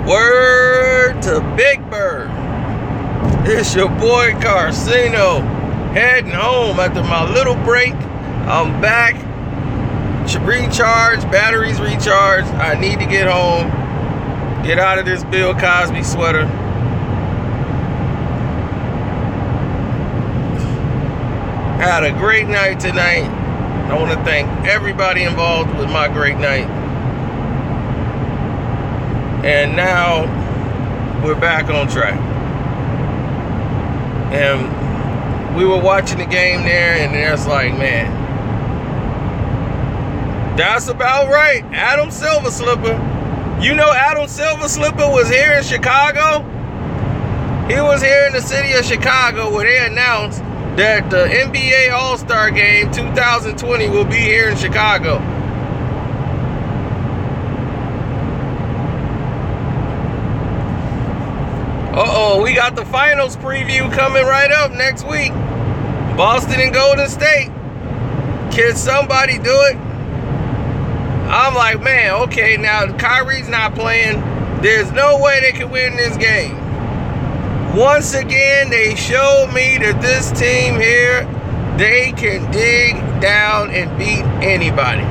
Word to Big Bird. It's your boy Carcino, heading home after my little break. I'm back. Recharged, batteries recharged. I need to get home. Get out of this Bill Cosby sweater. Had a great night tonight. I want to thank everybody involved with my great night. And now we're back on track. And we were watching the game there, and it's like, man, that's about right. Adam Silver Slipper. You know Adam Silver Slipper was here in Chicago? He was here in the city of Chicago where they announced that the NBA All-Star Game 2020 will be here in Chicago. Uh-oh, we got the finals preview coming right up next week. Boston and Golden State. Can somebody do it? I'm like, man, okay, now Kyrie's not playing. There's no way they can win this game. Once again, they showed me that this team here, they can dig down and beat anybody.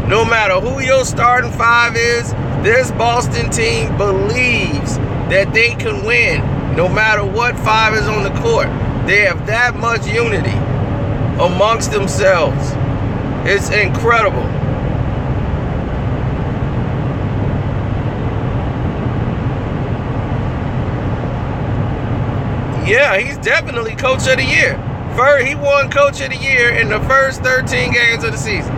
No matter who your starting five is, this Boston team believes that they can win no matter what five is on the court. They have that much unity amongst themselves. It's incredible. Yeah, he's definitely Coach of the Year. He won Coach of the Year in the first 13 games of the season.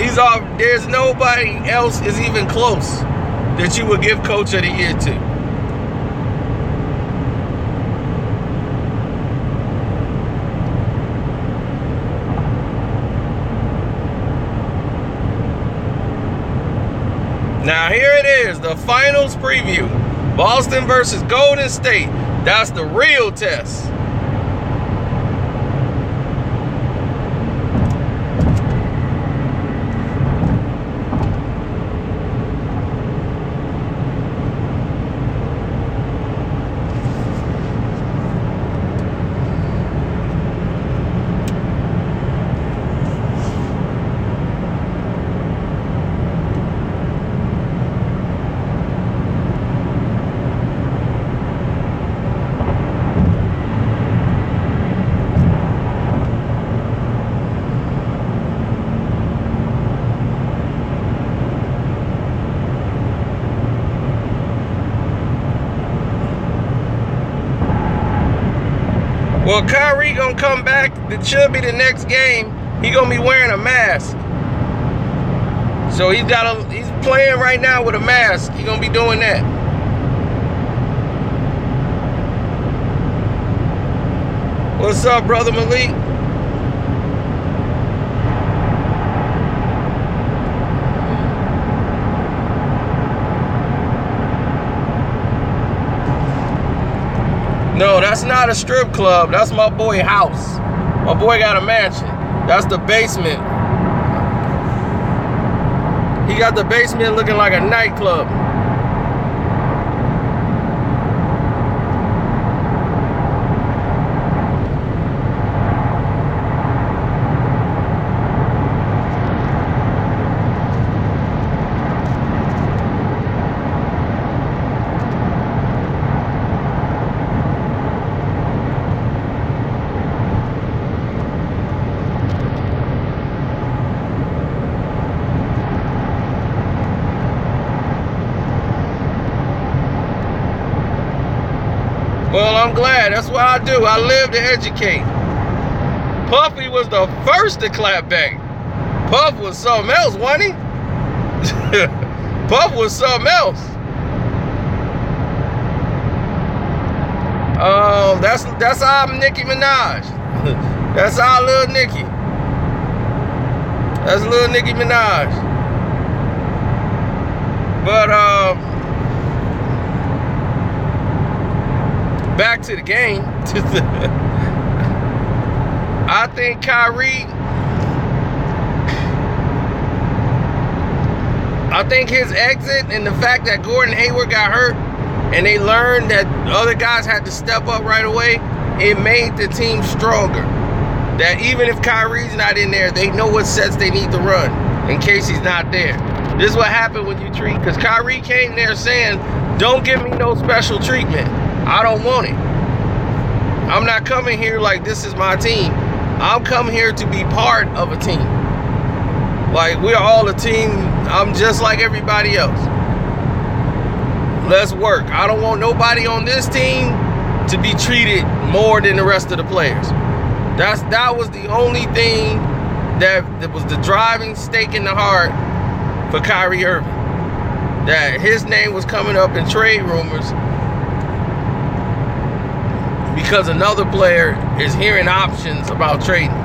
He's off. There's nobody else is even close that you would give Coach of the Year to. Now here it is, the finals preview. Boston versus Golden State. That's the real test. Well, Kyrie gonna come back. It should be the next game. He gonna be wearing a mask. So he's playing right now with a mask. He gonna be doing that. What's up, brother Malik? No, that's not a strip club. That's my boy house. My boy got a mansion. That's the basement. He got the basement looking like a nightclub. Well, I'm glad. That's what I do. I live to educate. Puffy was the first to clap back. Puff was something else, wasn't he? Puff was something else. That's our Nicki Minaj. That's our little Nicki. That's little Nicki Minaj. But back to the game. I think Kyrie, I think his exit and the fact that Gordon Hayward got hurt and they learned that other guys had to step up right away, it made the team stronger. That even if Kyrie's not in there, they know what sets they need to run in case he's not there. This is what happened when you treat, because Kyrie came there saying, don't give me no special treatment. I don't want it. I'm not coming here like this is my team. I'm coming here to be part of a team. Like, we're all a team. I'm just like everybody else. Let's work. I don't want nobody on this team to be treated more than the rest of the players. That was the only thing that was the driving stake in the heart for Kyrie Irving. That his name was coming up in trade rumors because another player is hearing options about trading.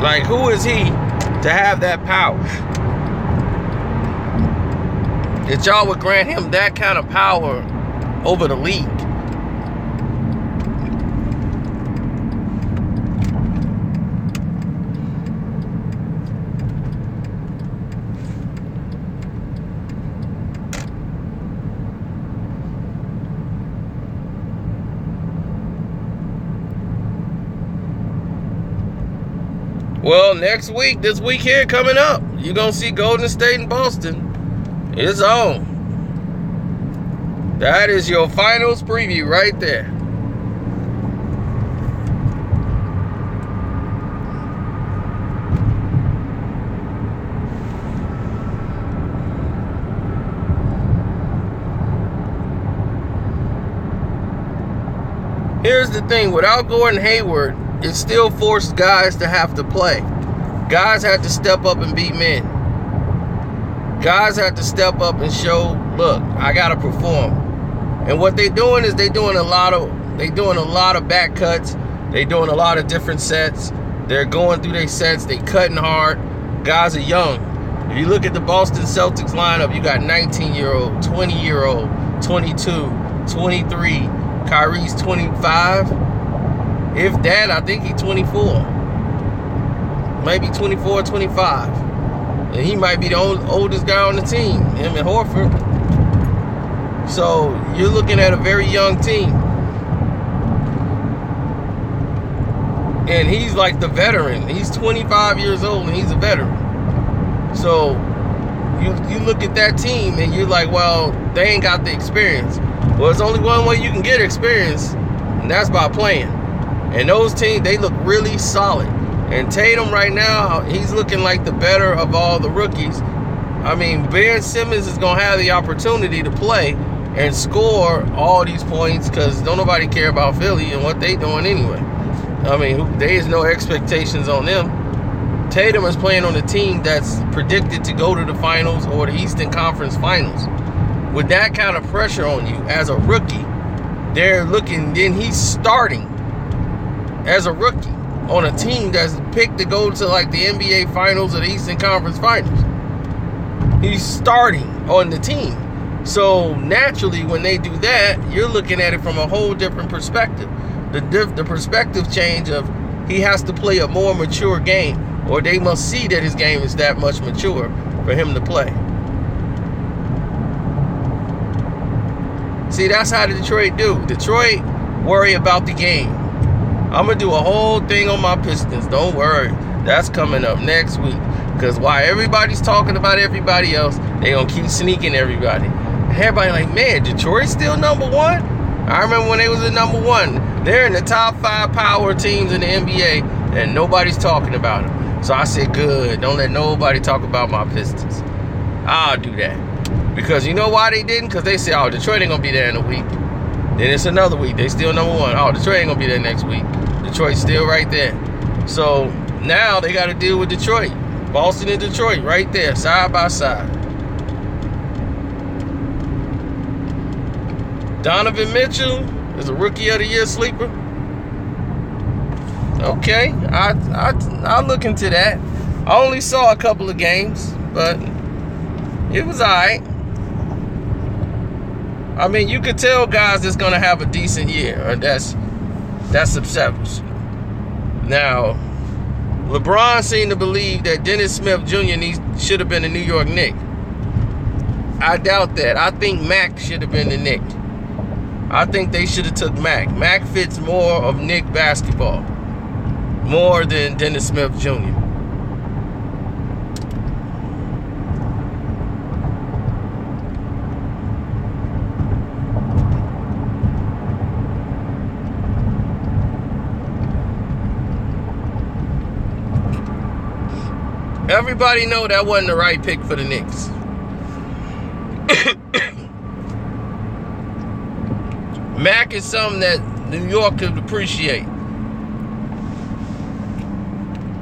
Like, who is he to have that power? That y'all would grant him that kind of power over the league. Well, next week, this week here coming up, you're going to see Golden State and Boston. It's on. That is your finals preview right there. Here's the thing, without Gordon Hayward, it still forced guys to have to play. Guys had to step up and be men. Guys had to step up and show, look, I gotta perform. And what they're doing is they're doing a lot of back cuts. They're doing a lot of different sets. They're going through their sets. They cutting hard. Guys are young. If you look at the Boston Celtics lineup, you got 19-year-old, 20-year-old, 22, 23. Kyrie's 25. If that, I think he's 24. Maybe 24, 25. And he might be the oldest guy on the team, him and Horford. So you're looking at a very young team. And he's like the veteran. He's 25 years old and he's a veteran. So you look at that team and you're like, well, they ain't got the experience. Well, there's only one way you can get experience, and that's by playing. And those teams, they look really solid. And Tatum right now, he's looking like the better of all the rookies. I mean, Ben Simmons is going to have the opportunity to play and score all these points because don't nobody care about Philly and what they doing anyway. I mean, there is no expectations on them. Tatum is playing on a team that's predicted to go to the finals or the Eastern Conference Finals. With that kind of pressure on you as a rookie, they're looking, then he's starting as a rookie on a team that's picked to go to like the NBA Finals or the Eastern Conference Finals. He's starting on the team. So naturally, when they do that, you're looking at it from a whole different perspective. The perspective change of he has to play a more mature game, or they must see that his game is that much mature for him to play. See, that's how Detroit do. Detroit worry about the game. I'm going to do a whole thing on my Pistons. Don't worry. That's coming up next week. Because while everybody's talking about everybody else, they going to keep sneaking everybody. Everybody like, man, Detroit's still number one? I remember when they was at number one. They're in the top 5 power teams in the NBA, and nobody's talking about them. So I said, good. Don't let nobody talk about my Pistons. I'll do that. Because you know why they didn't? Because they said, oh, Detroit ain't going to be there in a week. Then it's another week. They still number one. Oh, Detroit ain't going to be there next week. Detroit's still right there. So now they got to deal with Detroit. Boston and Detroit right there, side by side. Donovan Mitchell is a Rookie of the Year sleeper. Okay, I'll look into that. I only saw a couple of games, but it was all right. I mean, you could tell guys that's going to have a decent year, or that's established. Now, LeBron seemed to believe that Dennis Smith Jr. should have been a New York Knick. I doubt that. I think Mac should have been the Knick. I think they should have took Mac. Mac fits more of Knick basketball. More than Dennis Smith Jr. Everybody know that wasn't the right pick for the Knicks. Mac is something that New York could appreciate.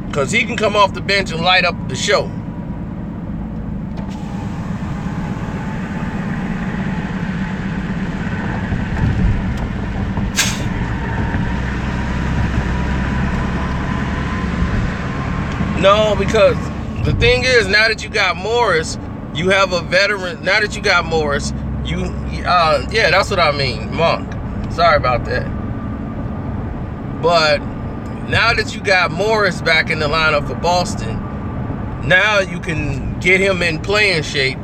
Because he can come off the bench and light up the show. No, because the thing is, now that you got Morris, you have a veteran. Now that you got Morris, yeah, that's what I mean, Monk. Sorry about that. But now that you got Morris back in the lineup for Boston, now you can get him in playing shape.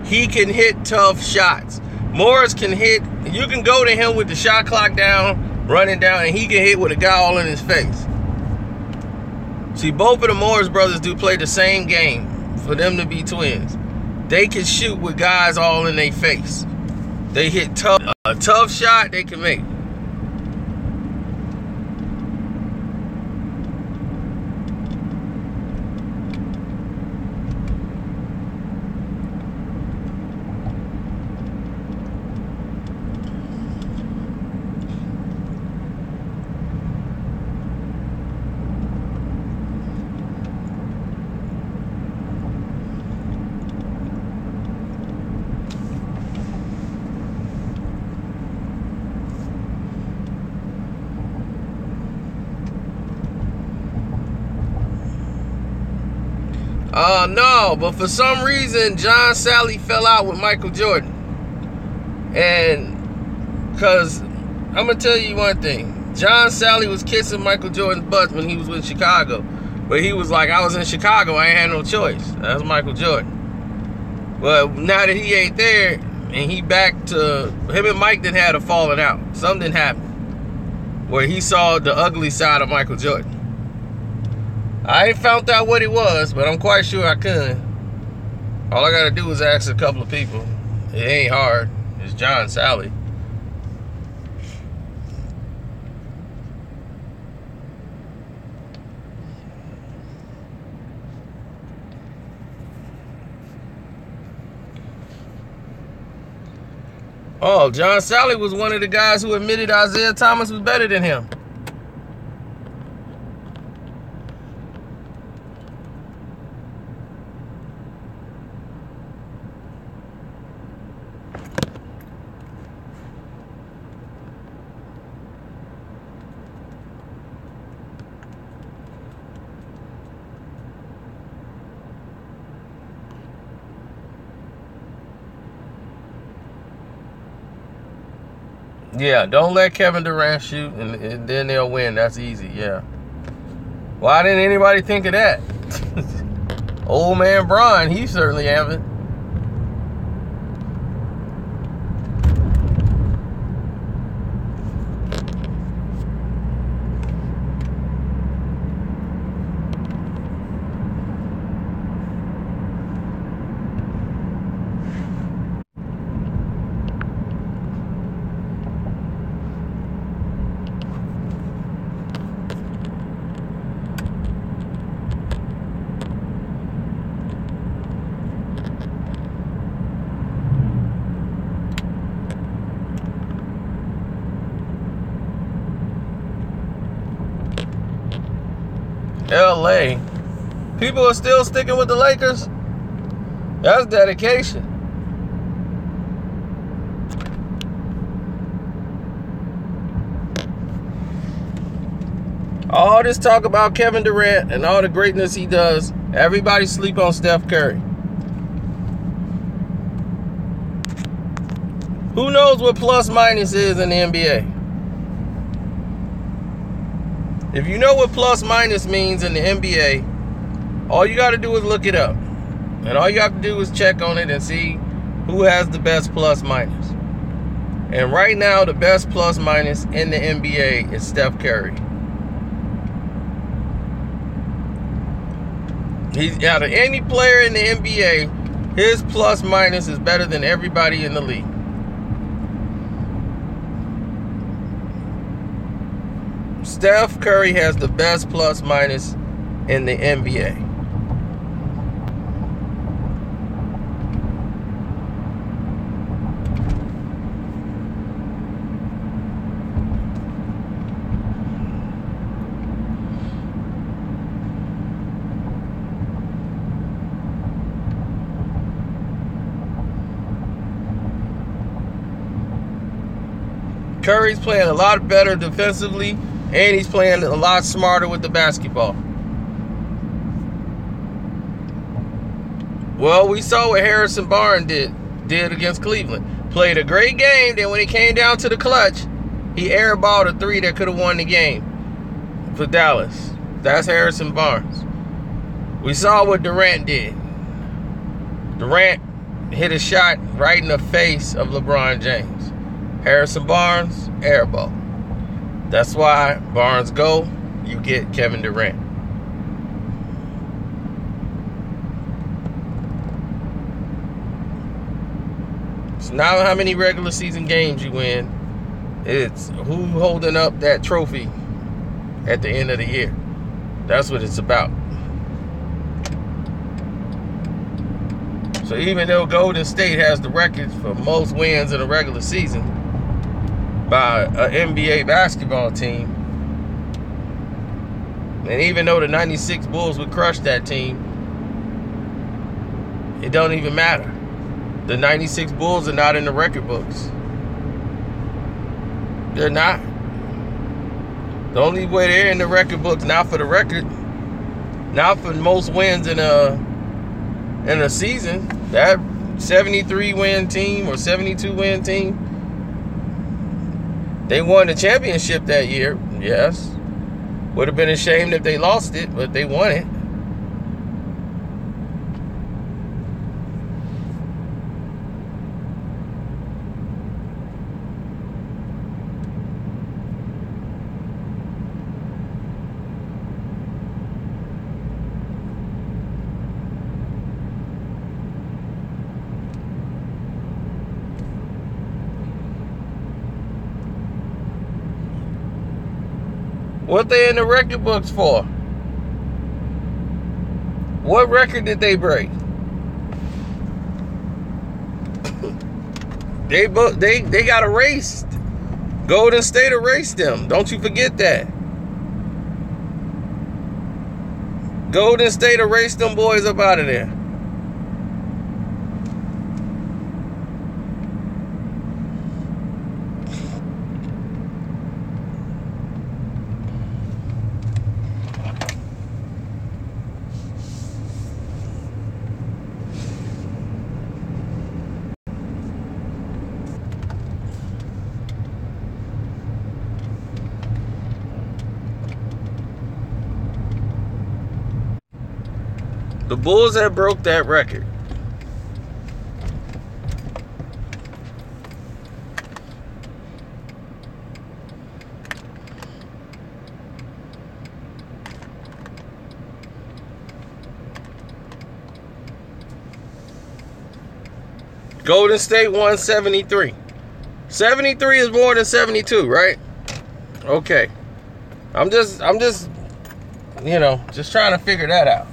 He can hit tough shots. Morris can hit. You can go to him with the shot clock down, running down, and he can hit with a guy all in his face. See, both of the Morris brothers do play the same game. For them to be twins, they can shoot with guys all in their face. They hit tough. A tough shot they can make. No, but for some reason, John Salley fell out with Michael Jordan. And, because, I'm going to tell you one thing. John Salley was kissing Michael Jordan's butt when he was with Chicago. But he was like, I was in Chicago, I ain't had no choice. That's Michael Jordan. But now that he ain't there, and he back to, him and Mike done had a falling out. Something happened. Where he saw the ugly side of Michael Jordan. I ain't found out what it was, but I'm quite sure I could. All I gotta do is ask a couple of people. It ain't hard. It's John Salley. Oh, John Salley was one of the guys who admitted Isaiah Thomas was better than him. Yeah, don't let Kevin Durant shoot, and then they'll win. That's easy, yeah. Why didn't anybody think of that? Old man Bron, he certainly haven't. LA. People are still sticking with the Lakers. That's dedication. All this talk about Kevin Durant and all the greatness he does, everybody sleep on Steph Curry. Who knows what plus minus is in the NBA? If you know what plus minus means in the NBA, all you got to do is look it up. And all you have to do is check on it and see who has the best plus minus. And right now, the best plus minus in the NBA is Steph Curry. He's out of any player in the NBA, his plus minus is better than everybody in the league. Steph Curry has the best plus minus in the NBA. Curry's playing a lot better defensively, and he's playing a lot smarter with the basketball. Well, we saw what Harrison Barnes did against Cleveland. Played a great game, then when it came down to the clutch, he airballed a three that could have won the game for Dallas. That's Harrison Barnes. We saw what Durant did. Durant hit a shot right in the face of LeBron James. Harrison Barnes, airball. That's why Barnes go, you get Kevin Durant. It's not how many regular season games you win. It's who holding up that trophy at the end of the year. That's what it's about. So even though Golden State has the record for most wins in a regular season by an NBA basketball team, and even though the 96 Bulls would crush that team, it don't even matter. The 96 Bulls are not in the record books. They're not. The only way they're in the record books, not for the record, not for most wins in a season, that 73 win team or 72 win team, they won the championship that year, yes. Would have been ashamed if they lost it, but they won it. What they in the record books for? What record did they break? They got erased. Golden State erased them. Don't you forget that. Golden State erased them boys up out of there. The Bulls have broke that record. Golden State won 73. 73 is more than 72, right? Okay. I'm just, just trying to figure that out.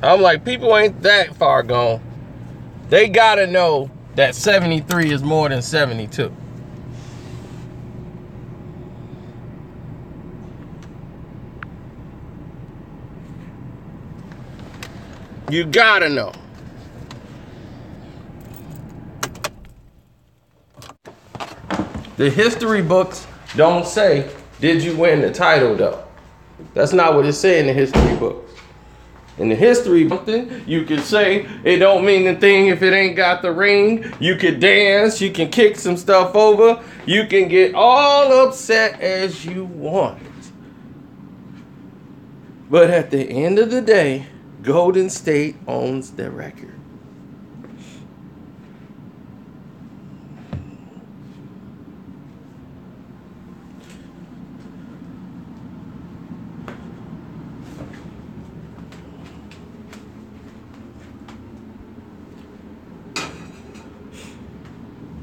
I'm like, people ain't that far gone. They gotta know that 73 is more than 72. You gotta know. The history books don't say, did you win the title though? That's not what it says in the history books. In the history, you could say it don't mean a thing if it ain't got the ring. You could dance, you can kick some stuff over, you can get all upset as you want. But at the end of the day, Golden State owns the record.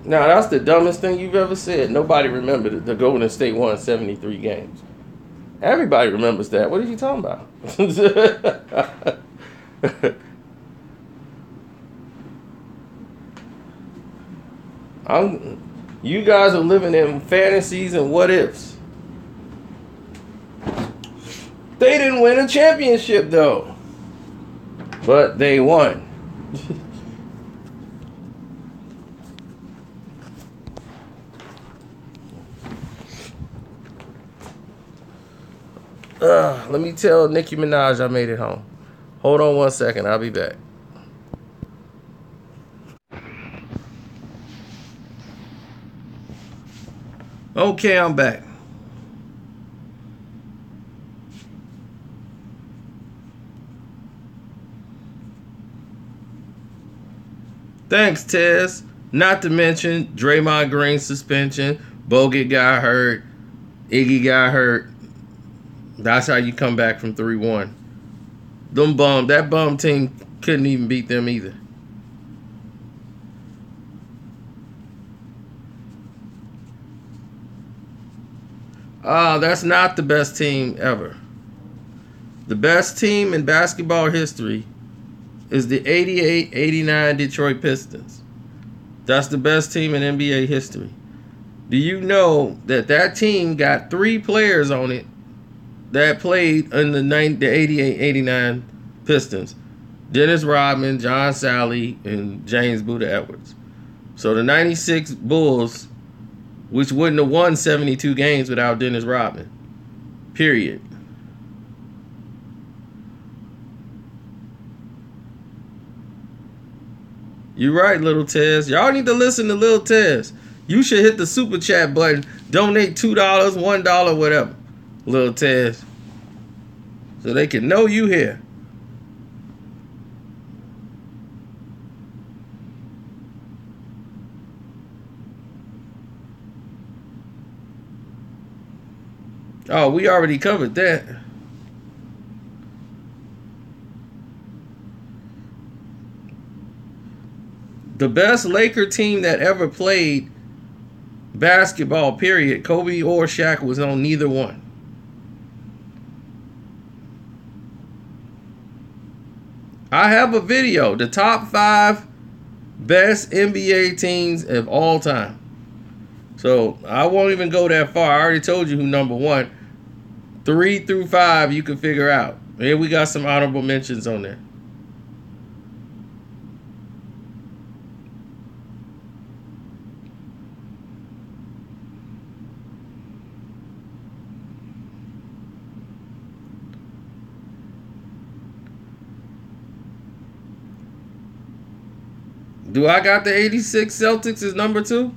Now, that's the dumbest thing you've ever said. Nobody remembered it. The Golden State won 73 games. Everybody remembers that. What are you talking about? You guys are living in fantasies and what ifs. They didn't win a championship, though. But they won. Let me tell Nicki Minaj I made it home. Hold on 1 second. I'll be back. Okay, I'm back. Thanks, Tez. Not to mention Draymond Green suspension. Bogut got hurt. Iggy got hurt. That's how you come back from 3-1. That bum team couldn't even beat them either. That's not the best team ever. The best team in basketball history is the 88-89 Detroit Pistons. That's the best team in NBA history. Do you know that team got 3 players on it that played in the 88-89 Pistons? Dennis Rodman, John Salley, and James Buddha Edwards. So the 96 Bulls, which wouldn't have won 72 games without Dennis Rodman. Period. You're right, Little Tez. Y'all need to listen to Little Tez. You should hit the super chat button. Donate $2, $1, whatever. Little Tez. So they can know you here. Oh, we already covered that. The best Laker team that ever played basketball, period, Kobe or Shaq, was on neither one. I have a video, the top 5 best NBA teams of all time. So I won't even go that far. I already told you who number 1. 3 through 5 you can figure out. And we got some honorable mentions on there. Do I got the 86 Celtics as number 2?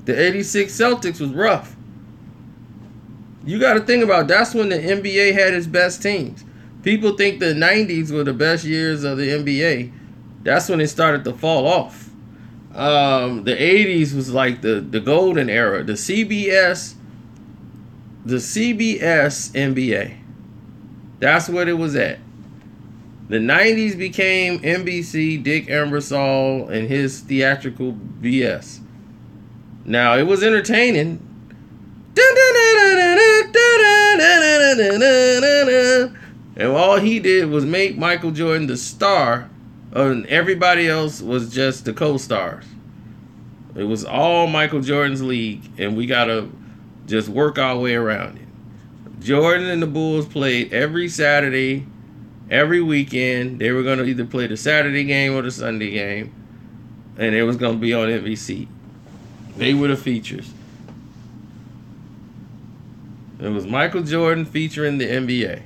The 86 Celtics was rough. You got to think about, that's when the NBA had its best teams. People think the 90s were the best years of the NBA. That's when it started to fall off. The 80s was like the golden era. The CBS NBA. That's what it was at. The 90s became NBC, Dick Ebersol, and his theatrical BS. Now, it was entertaining. And all he did was make Michael Jordan the star, and everybody else was just the co-stars. It was all Michael Jordan's league, and we got to just work our way around it. Jordan and the Bulls played every Saturday, every weekend. They were going to either play the Saturday game or the Sunday game. and it was going to be on NBC. They were the features. It was Michael Jordan featuring the NBA.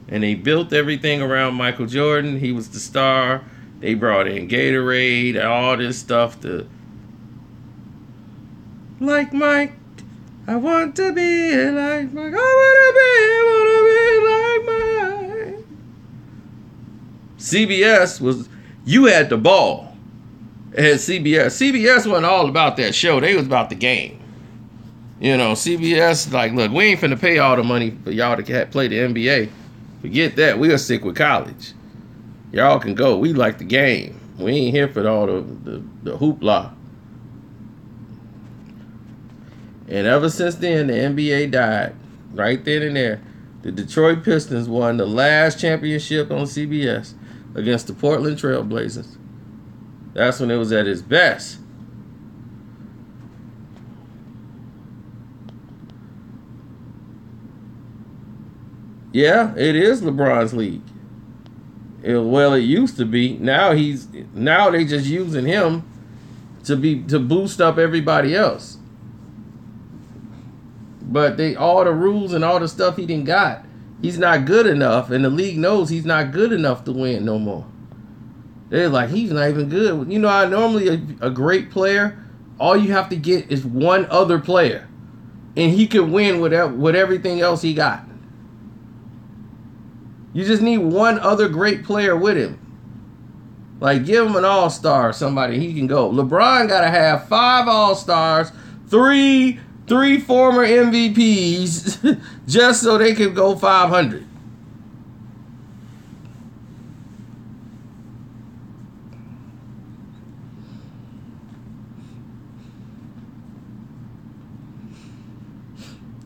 And they built everything around Michael Jordan. He was the star. They brought in Gatorade, all this stuff to... Like Mike, I want to be like Mike. I want to be like Mike. CBS was... You had the ball. It had CBS. CBS wasn't all about that show. They was about the game. You know, CBS, like, look, we ain't finna pay all the money for y'all to play the NBA. Forget that. We'll stick with college. Y'all can go. We like the game. We ain't here for all the hoopla. And ever since then, the NBA died. Right then and there. The Detroit Pistons won the last championship on CBS against the Portland Trail Blazers. That's when it was at its best. Yeah, it is LeBron's league. Well, it used to be. Now they just using him to boost up everybody else. But all the rules and all the stuff he done got, he's not good enough, and the league knows he's not good enough to win no more. They're like, he's not even good. You know how normally a great player, all you have to get is one other player, and he could win with everything else he got. You just need one other great player with him. Like, give him an all-star or somebody, he can go. LeBron got to have 5 all-stars, three former MVPs, just so they could go 500.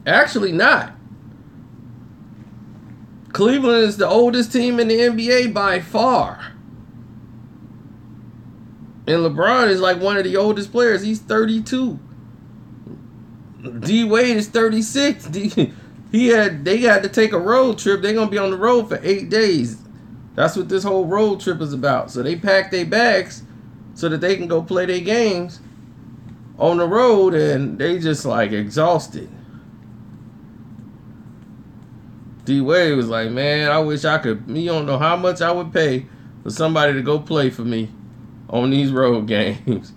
Actually not. Cleveland is the oldest team in the NBA by far. And LeBron is like one of the oldest players. He's 32. D Wade is 36. They had to take a road trip. They're going to be on the road for 8 days. That's what this whole road trip is about. So they pack their bags so that they can go play their games on the road, and they just like exhausted. D Wade was like, man, I wish I could. You don't know how much I would pay for somebody to go play for me on these road games.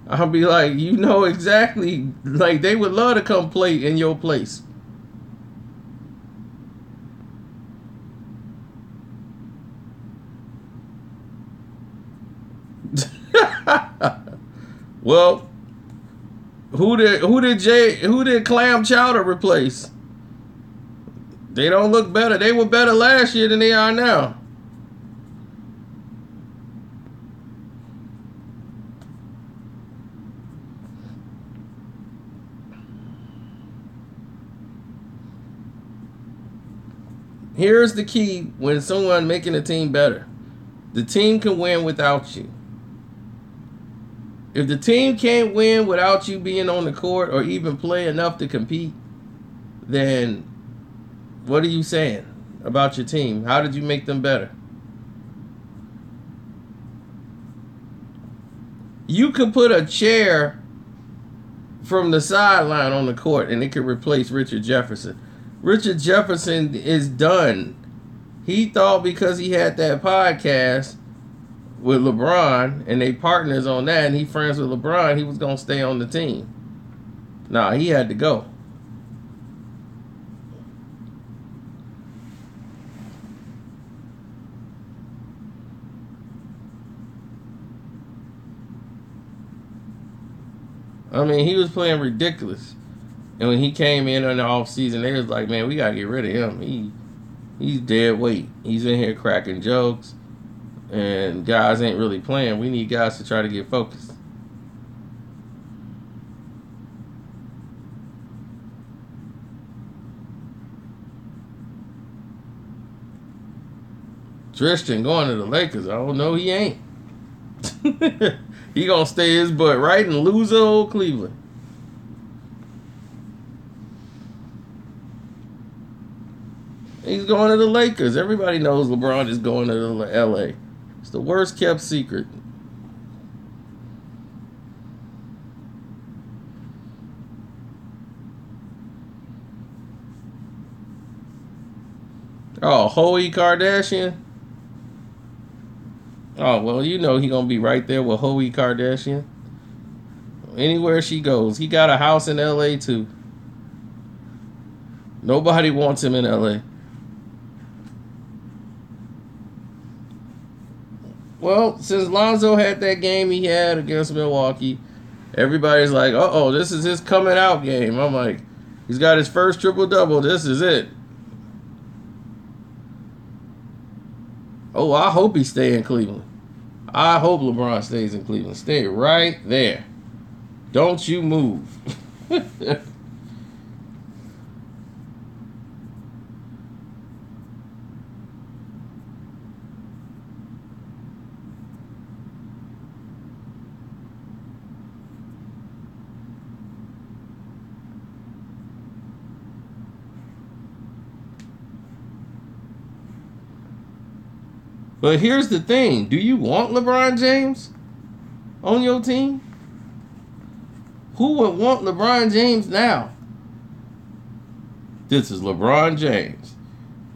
I'll be like, you know exactly. Like, they would love to come play in your place. Well, who did Clam Chowder replace? They don't look better. They were better last year than they are now. Here's the key when someone making a team better. The team can win without you. If the team can't win without you being on the court or even play enough to compete, then what are you saying about your team? How did you make them better? You could put a chair from the sideline on the court and it could replace Richard Jefferson. Richard Jefferson is done. He thought because he had that podcast with LeBron and they partners on that and he friends with LeBron, he was going to stay on the team. Nah, he had to go. I mean, he was playing ridiculous. And when he came in the offseason, they was like, man, we got to get rid of him. He's dead weight. He's in here cracking jokes. And guys ain't really playing. We need guys to try to get focused. Tristan going to the Lakers. I don't know. He ain't. He gonna stay his butt right and lose old Cleveland. He's going to the Lakers. Everybody knows LeBron is going to LA. It's the worst kept secret. Oh, Khloe Kardashian. Oh, well, you know he gonna be right there with Khloe Kardashian. Anywhere she goes. He got a house in L.A. too. Nobody wants him in L.A. Well, since Lonzo had that game he had against Milwaukee, everybody's like, uh-oh, this is his coming out game. I'm like, he's got his first triple-double. This is it. Oh, I hope he stay in Cleveland. I hope LeBron stays in Cleveland. Stay right there. Don't you move. But here's the thing. Do you want LeBron James on your team? Who would want LeBron James now? This is LeBron James.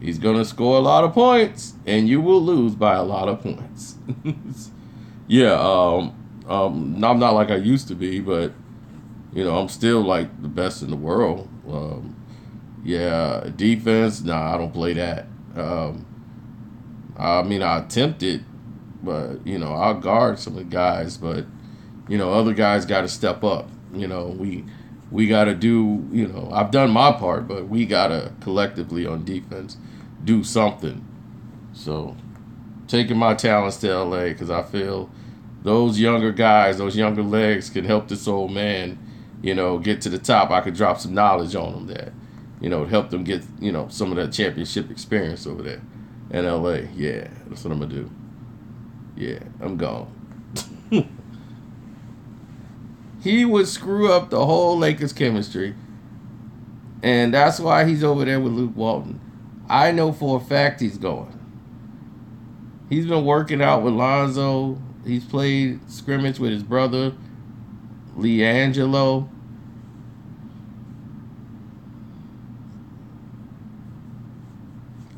He's going to score a lot of points, and you will lose by a lot of points. Yeah, I'm not like I used to be, but, you know, I'm still like the best in the world. Yeah, defense, nah, I don't play that. I mean, I attempt it, but, you know, I'll guard some of the guys, but, you know, other guys got to step up. You know, we got to do, you know, I've done my part, but we got to collectively on defense do something. So, taking my talents to L.A. because I feel those younger guys, those younger legs can help this old man, you know, get to the top. I could drop some knowledge on them that, you know, help them get, you know, some of that championship experience over there. In L.A., yeah, that's what I'm going to do. Yeah, I'm gone. He would screw up the whole Lakers chemistry, and that's why he's over there with Luke Walton. I know for a fact he's going. He's been working out with Lonzo. He's played scrimmage with his brother, LiAngelo.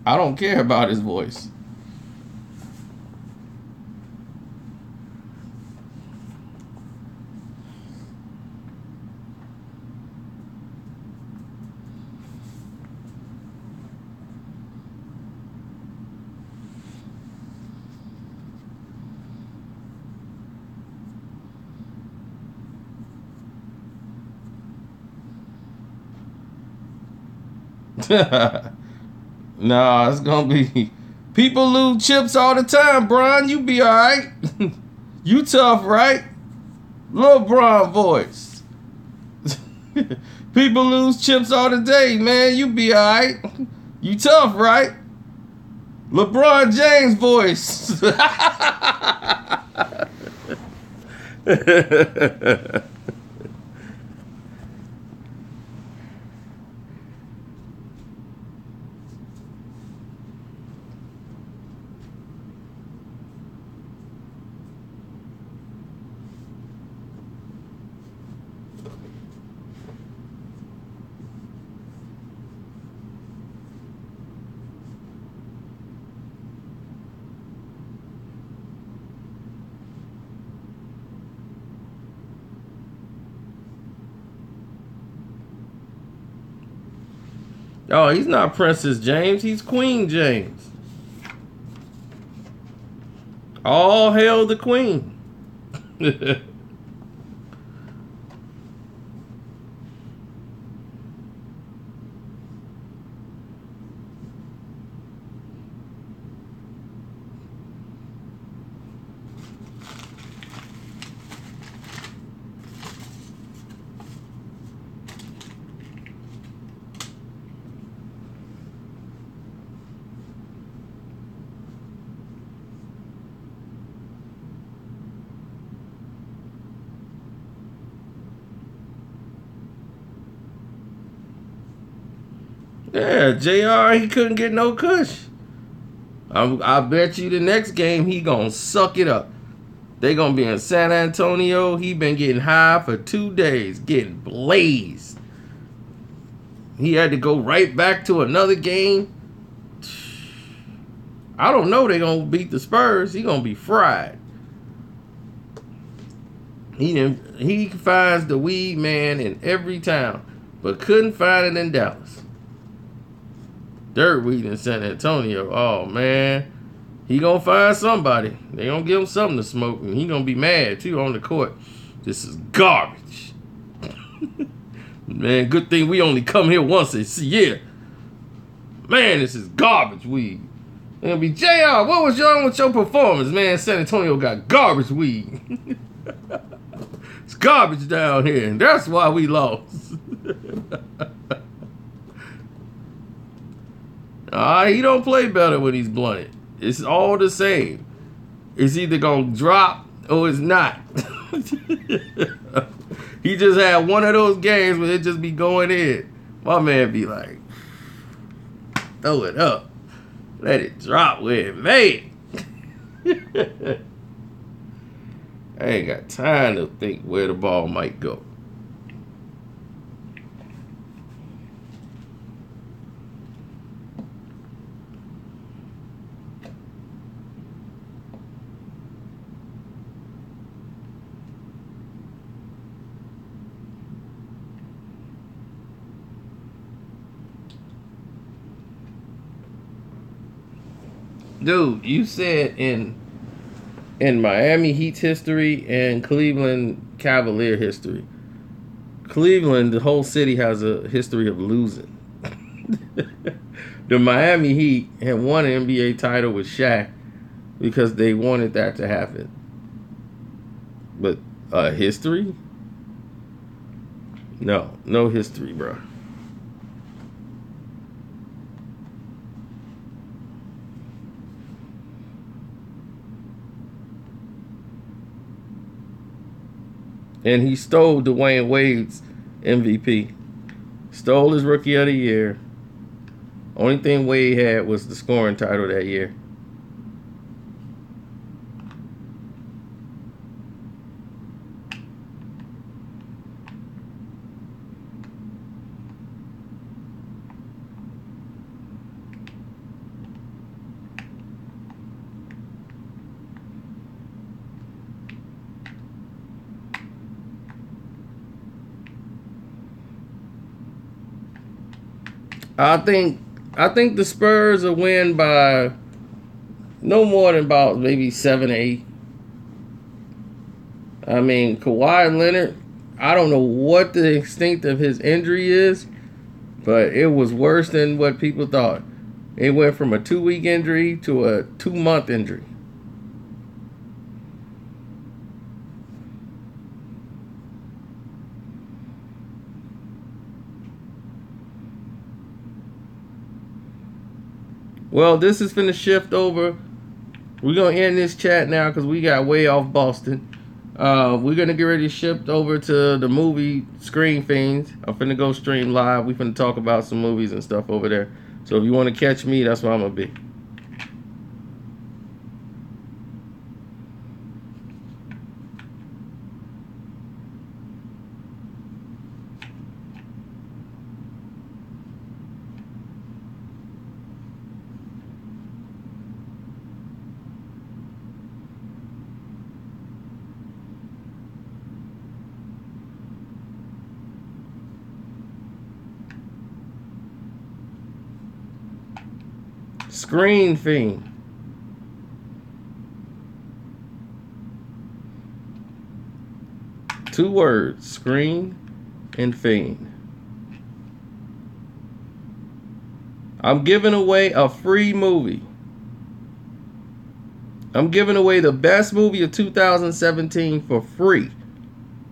I don't care about his voice. Nah, it's gonna be people lose chips all the time, Bron. You be alright. You tough, right? LeBron voice. People lose chips all the day, man. You be alright. You tough, right? LeBron James voice. Oh, he's not Princess James. He's Queen James. All hail the Queen. Yeah, JR, he couldn't get no cush. I bet you the next game he gonna suck it up. They gonna be in San Antonio. He been getting high for 2 days, getting blazed. He had to go right back to another game. I don't know they're going to beat the Spurs. He going to be fried. He finds the weed man in every town, but couldn't find it in Dallas. Dirt weed in San Antonio. Oh, man. He going to find somebody. They going to give him something to smoke, and he going to be mad, too, on the court. This is garbage. Man, good thing we only come here once a year. Man, this is garbage weed. It'll be, JR, what was wrong with your performance? Man, San Antonio got garbage weed. It's garbage down here, and that's why we lost. He don't play better when he's blunted. It's all the same. It's either going to drop or it's not. He just had one of those games where it just be going in. My man be like, throw it up. Let it drop where it may. I ain't got time to think where the ball might go. Dude, you said in Miami Heat's history and Cleveland Cavalier history, Cleveland, the whole city has a history of losing. The Miami Heat had won an NBA title with Shaq because they wanted that to happen. But history? No history, bro. And he stole Dwayne Wade's MVP. Stole his Rookie of the Year. Only thing Wade had was the scoring title that year. I think the Spurs will win by no more than about maybe 7 or 8. I mean, Kawhi Leonard, I don't know what the extent of his injury is, but it was worse than what people thought. It went from a 2-week injury to a 2-month injury. Well, this is finna shift over. We're going to end this chat now because we got way off Boston. We're going to get ready to shift over to the movie Screen Fiends. I'm finna go stream live. We finna talk about some movies and stuff over there. So if you want to catch me, that's where I'm going to be. Screen Fiend. Two words, Screen and Fiend. I'm giving away a free movie. I'm giving away the best movie of 2017 for free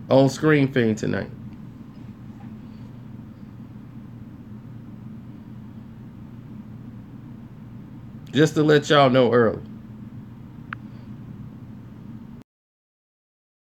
on Screen Fiend tonight. Just to let y'all know early.